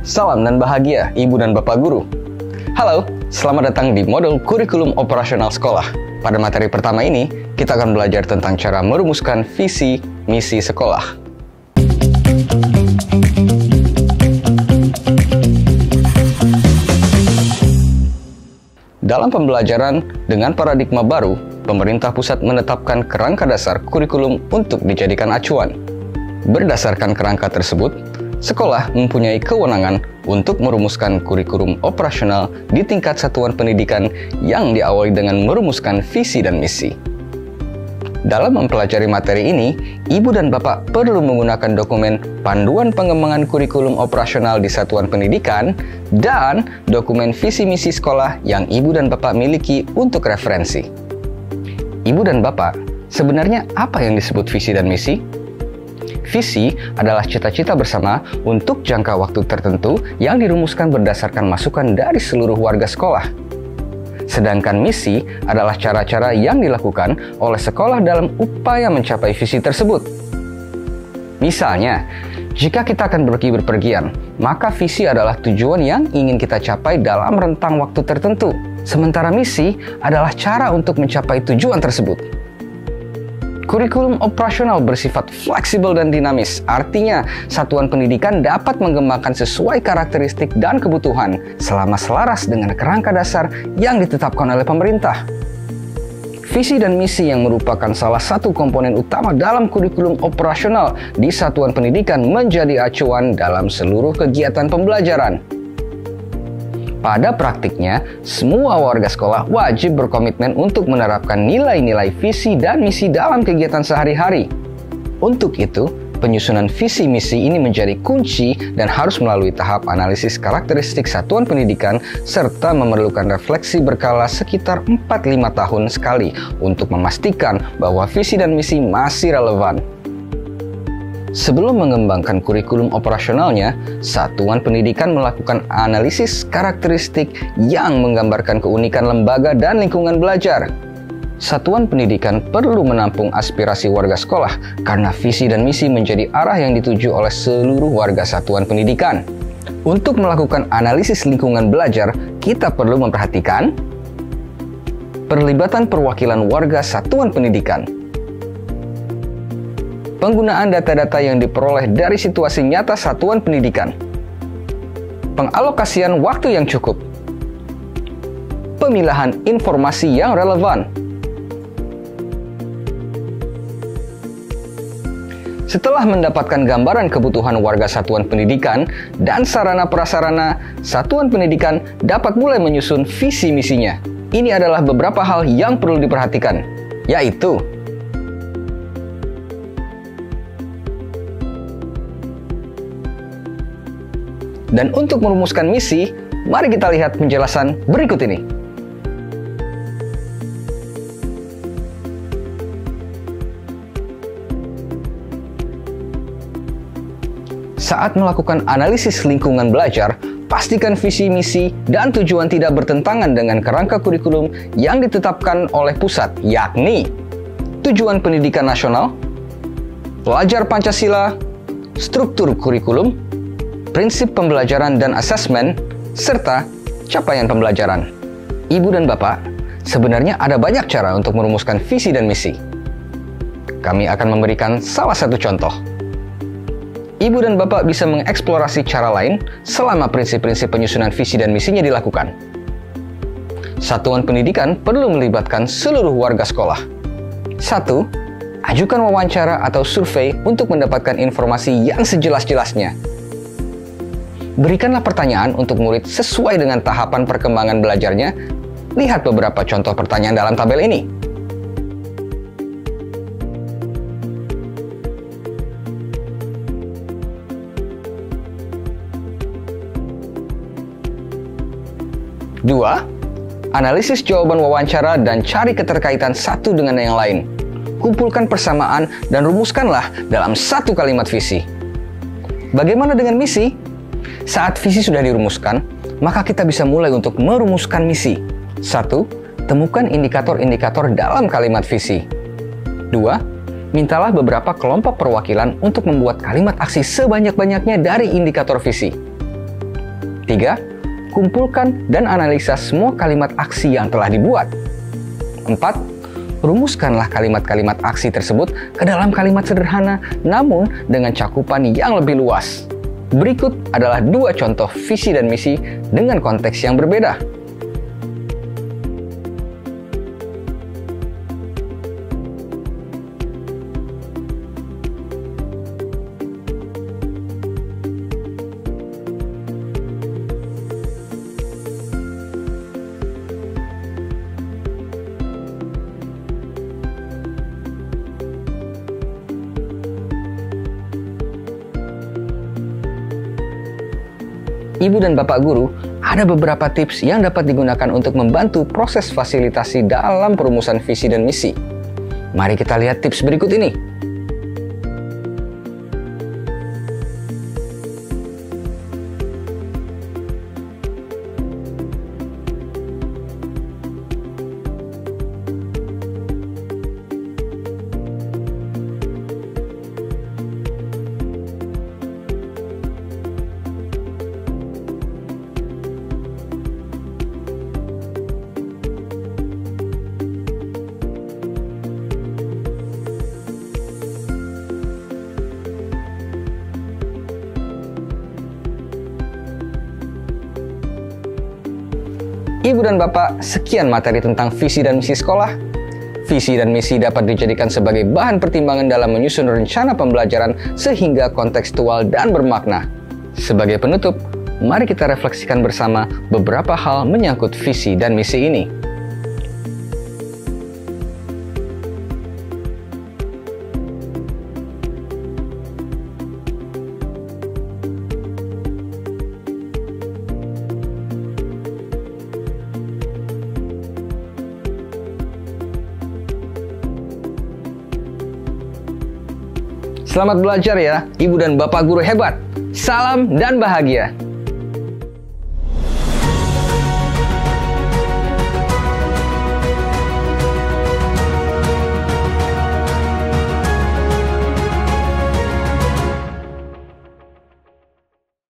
Salam dan bahagia Ibu dan Bapak Guru. Halo, selamat datang di modul kurikulum operasional sekolah. Pada materi pertama ini, kita akan belajar tentang cara merumuskan visi misi sekolah. Dalam pembelajaran dengan paradigma baru, pemerintah pusat menetapkan kerangka dasar kurikulum untuk dijadikan acuan. Berdasarkan kerangka tersebut, sekolah mempunyai kewenangan untuk merumuskan kurikulum operasional di tingkat satuan pendidikan yang diawali dengan merumuskan visi dan misi. Dalam mempelajari materi ini, Ibu dan Bapak perlu menggunakan dokumen Panduan Pengembangan Kurikulum Operasional di Satuan Pendidikan dan dokumen visi misi sekolah yang Ibu dan Bapak miliki untuk referensi. Ibu dan Bapak, sebenarnya apa yang disebut visi dan misi? Visi adalah cita-cita bersama untuk jangka waktu tertentu yang dirumuskan berdasarkan masukan dari seluruh warga sekolah. Sedangkan misi adalah cara-cara yang dilakukan oleh sekolah dalam upaya mencapai visi tersebut. Misalnya, jika kita akan pergi berpergian, maka visi adalah tujuan yang ingin kita capai dalam rentang waktu tertentu. Sementara misi adalah cara untuk mencapai tujuan tersebut. Kurikulum operasional bersifat fleksibel dan dinamis, artinya satuan pendidikan dapat mengembangkan sesuai karakteristik dan kebutuhan selama selaras dengan kerangka dasar yang ditetapkan oleh pemerintah. Visi dan misi yang merupakan salah satu komponen utama dalam kurikulum operasional di satuan pendidikan menjadi acuan dalam seluruh kegiatan pembelajaran. Pada praktiknya, semua warga sekolah wajib berkomitmen untuk menerapkan nilai-nilai visi dan misi dalam kegiatan sehari-hari. Untuk itu, penyusunan visi misi ini menjadi kunci dan harus melalui tahap analisis karakteristik satuan pendidikan serta memerlukan refleksi berkala sekitar 4-5 tahun sekali untuk memastikan bahwa visi dan misi masih relevan. Sebelum mengembangkan kurikulum operasionalnya, satuan pendidikan melakukan analisis karakteristik yang menggambarkan keunikan lembaga dan lingkungan belajar. Satuan pendidikan perlu menampung aspirasi warga sekolah karena visi dan misi menjadi arah yang dituju oleh seluruh warga satuan pendidikan. Untuk melakukan analisis lingkungan belajar, kita perlu memperhatikan perlibatan perwakilan warga satuan pendidikan, penggunaan data-data yang diperoleh dari situasi nyata satuan pendidikan, pengalokasian waktu yang cukup, pemilahan informasi yang relevan. Setelah mendapatkan gambaran kebutuhan warga satuan pendidikan dan sarana prasarana, satuan pendidikan dapat mulai menyusun visi misinya. Ini adalah beberapa hal yang perlu diperhatikan, yaitu dan untuk merumuskan misi, mari kita lihat penjelasan berikut ini. Saat melakukan analisis lingkungan belajar, pastikan visi, misi, dan tujuan tidak bertentangan dengan kerangka kurikulum yang ditetapkan oleh pusat, yakni tujuan pendidikan nasional, pelajar Pancasila, struktur kurikulum, prinsip pembelajaran dan asesmen, serta capaian pembelajaran. Ibu dan Bapak, sebenarnya ada banyak cara untuk merumuskan visi dan misi. Kami akan memberikan salah satu contoh. Ibu dan Bapak bisa mengeksplorasi cara lain selama prinsip-prinsip penyusunan visi dan misinya dilakukan. Satuan pendidikan perlu melibatkan seluruh warga sekolah. 1. Ajukan wawancara atau survei untuk mendapatkan informasi yang sejelas-jelasnya. Berikanlah pertanyaan untuk murid sesuai dengan tahapan perkembangan belajarnya. Lihat beberapa contoh pertanyaan dalam tabel ini. Dua, analisis jawaban wawancara dan cari keterkaitan satu dengan yang lain. Kumpulkan persamaan dan rumuskanlah dalam satu kalimat visi. Bagaimana dengan misi? Saat visi sudah dirumuskan, maka kita bisa mulai untuk merumuskan misi. 1. Temukan indikator-indikator dalam kalimat visi. 2. Mintalah beberapa kelompok perwakilan untuk membuat kalimat aksi sebanyak-banyaknya dari indikator visi. 3. Kumpulkan dan analisa semua kalimat aksi yang telah dibuat. 4. Rumuskanlah kalimat-kalimat aksi tersebut ke dalam kalimat sederhana namun dengan cakupan yang lebih luas. Berikut adalah 2 contoh visi dan misi dengan konteks yang berbeda. Ibu dan Bapak Guru, ada beberapa tips yang dapat digunakan untuk membantu proses fasilitasi dalam perumusan visi dan misi. Mari kita lihat tips berikut ini. Ibu dan Bapak, sekian materi tentang visi dan misi sekolah. Visi dan misi dapat dijadikan sebagai bahan pertimbangan dalam menyusun rencana pembelajaran sehingga kontekstual dan bermakna. Sebagai penutup, mari kita refleksikan bersama beberapa hal menyangkut visi dan misi ini. Selamat belajar ya, Ibu dan Bapak Guru hebat. Salam dan bahagia.